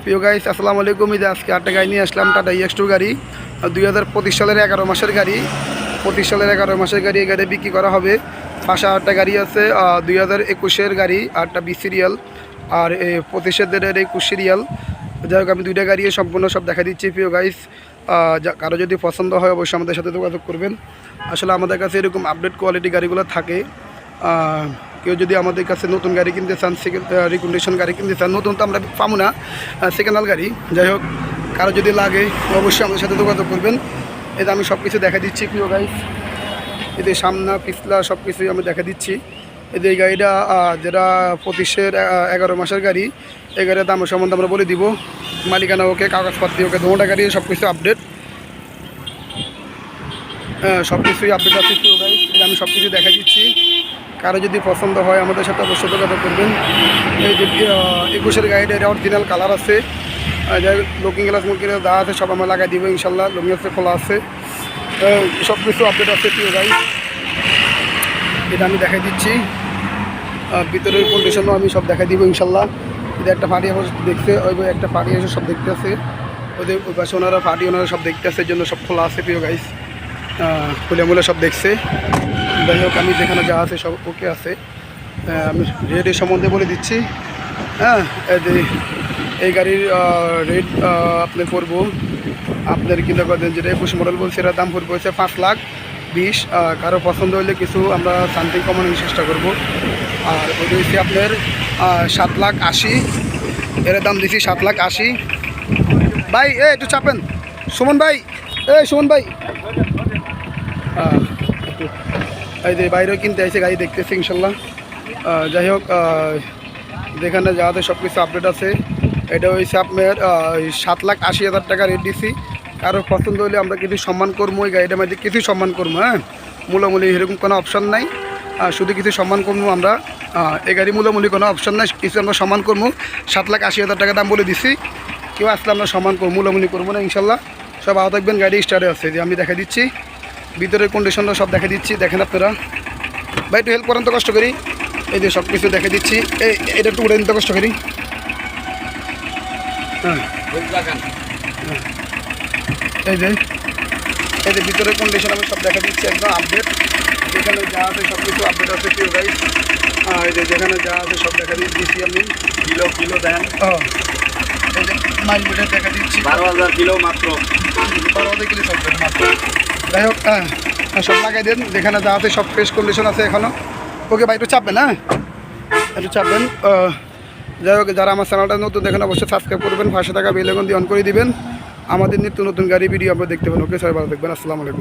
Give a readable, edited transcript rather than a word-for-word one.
প্রিয় গাইস, আসসালামু আলাইকুম। এই যে আজকে আটটা গাড়ি নিয়ে আসলাম, টাটা EX2 গাড়ি, 2025 সালের 11 মাসের গাড়ি। 25 সালের 11 মাসের গাড়ি। এই গাড়ি বিক্রি করা হবে। পাশে আটটা গাড়ি আছে, 2021-এর গাড়ি, আটটা 20 সিরিয়াল, আর 25-এর 21 সিরিয়াল। যাই হোক, আমি দুইটা গাড়ি সম্পূর্ণ সব দেখা দিচ্ছি। প্রিয় গাইস, কারো যদি পছন্দ হয় অবশ্যই আমাদের সাথে যোগাযোগ করবেন। আসলে আমাদের কাছে এরকম আপডেট কোয়ালিটি গাড়িগুলো থাকে। কেউ যদি আমাদের কাছে নতুন গাড়ি কিনতে চান, সেকেন্ড রিকন্ডিশন গাড়ি কিনতে চান, নতুন তো আমরা পাবো না, সেকেন্ড হ্যান্ড গাড়ি। যাই হোক, কারো যদি লাগে অবশ্যই আমাদের সাথে যোগাযোগ করবেন। এটা আমি সব কিছু দেখা দিচ্ছি প্রিয় গাইস। এদের সামনা পিছলা সব কিছুই আমি দেখা দিচ্ছি। এদের এই গাড়িটা যেটা 25-এর 11 মাসের গাড়ি, এই গাড়ির দাম সম্বন্ধে আমরা বলে দিব। মালিকানা ওকে, কাগজপত্র ওকে, দুটা গাড়ি সব কিছু আপডেট, সব কিছুই আপডেট আছে প্রিয় গাইস। আমি সব কিছু দেখা দিচ্ছি। কারো যদি পছন্দ হয় আমাদের সাথে অবশ্যই যোগাযোগ করবেন। এই যে 21-এর গাড়িটা, এটা অরিজিনাল কালার আছে। যাই লুকিং গ্লাস মুকিং গ্লাস যা আছে সব আমরা লাগাই দিব ইনশাল্লাহ। লুকিং গ্লাসে খোলা আছে, সব কিছু আপডেট আছে প্রিয় গাইস। এটা আমি দেখাই দিচ্ছি। ভিতরের কন্ডিশনও আমি সব দেখাই দিব ইনশাল্লাহ। এটা একটা পার্টি দেখতে, ওই একটা পার্টি এসে সব দেখতে আছে। ওদের ওই পাশে ওনারা পার্টি ওনারা সব দেখতে আছে, এই জন্য সব খোলা আছে প্রিয় গাইস। খুলে মুলে সব দেখছে। যাই হোক, আমি যেখানে যা আছে সব ওকে আছে। আমি রেটের সম্বন্ধে বলে দিচ্ছি। হ্যাঁ, এই গাড়ির রেট আপনার পড়বো, আপনার কিনা করেন যেটা 21 মডেল বলছে, এটার দাম পড়বে হচ্ছে 5,20,000। কারো পছন্দ হলে কিছু আমরা সামথিং কমানোর চেষ্টা করবো। আর ওইটা হচ্ছে আপনার 7,80,000। এর দাম দিচ্ছি 7,80,000। ভাই একটু চাপেন, সুমন ভাই, সুমন ভাই। এই যে বাইরেও কিনতে আসছে, গাড়ি দেখতেছে ইনশাল্লাহ। যাই হোক, যেখানে যাতে সব কিছু আপডেট আছে। এটা হয়েছে আপনার 7,80,000 টাকা রেট দিছি। কারো পছন্দ হলে আমরা কিছু সম্মান করবো, এই গাড়িটার মধ্যে কিছু সম্মান করবো। হ্যাঁ, মূলামূলি এরকম কোনো অপশান নাই, শুধু কিছু সম্মান করবো আমরা। এই গাড়ি মূলামূলি কোনো অপশান নাই, কিছু আমরা সম্মান করবো। 7,80,000 টাকা দাম বলে দিছি। কেউ আসলে আমরা সম্মান করবো, মূলামূলি করবো না ইনশাল্লাহ। সব আওয়া থাকবেন, গাড়ি স্টার্টে আছে। যে আমি দেখা দিচ্ছি ভিতরের কন্ডিশনটা সব দেখা দিচ্ছি, দেখেন আপনারা। ভাই একটু হেল্প করেন তো, কষ্ট করি। এই যে সব কিছু দেখে দিচ্ছি। এটা একটু উড়ে নিতে কষ্ট করি। হ্যাঁ, এই যে ভিতরের কন্ডিশন আমি সব দেখা দিচ্ছি, একদম আপডেট। যেখানে যা আছে সব কিছু আপডেট আছে প্রিয় গাইস। এই যে যেখানে যা আছে সব দেখা দিচ্ছি আমি। কিলো দেন। এই যে মাইল মিটার দেখা দিচ্ছি, 12,000 কিলো মাত্র। 12,000 কিলো সব মাত্র। যাই হোক, সব লাগাই দেন, যেখানে যা আছে সব ফ্রেশ কন্ডিশন আছে এখনও। ওকে ভাই, একটু চাপবেন। হ্যাঁ, একটু চাপবেন। যাই হোক, যারা আমার চ্যানেলটা নতুন দেখেন অবশ্যই সাবস্ক্রাইব করবেন, পাশে থাকা বেল আইকন দিয়ে অন করে দিবেন। আমাদের নিত্য নতুন গাড়ি ভিডিও আপনারা দেখতে পাবেন। ওকে, সবাই ভালো থাকবেন। আসসালামু আলাইকুম।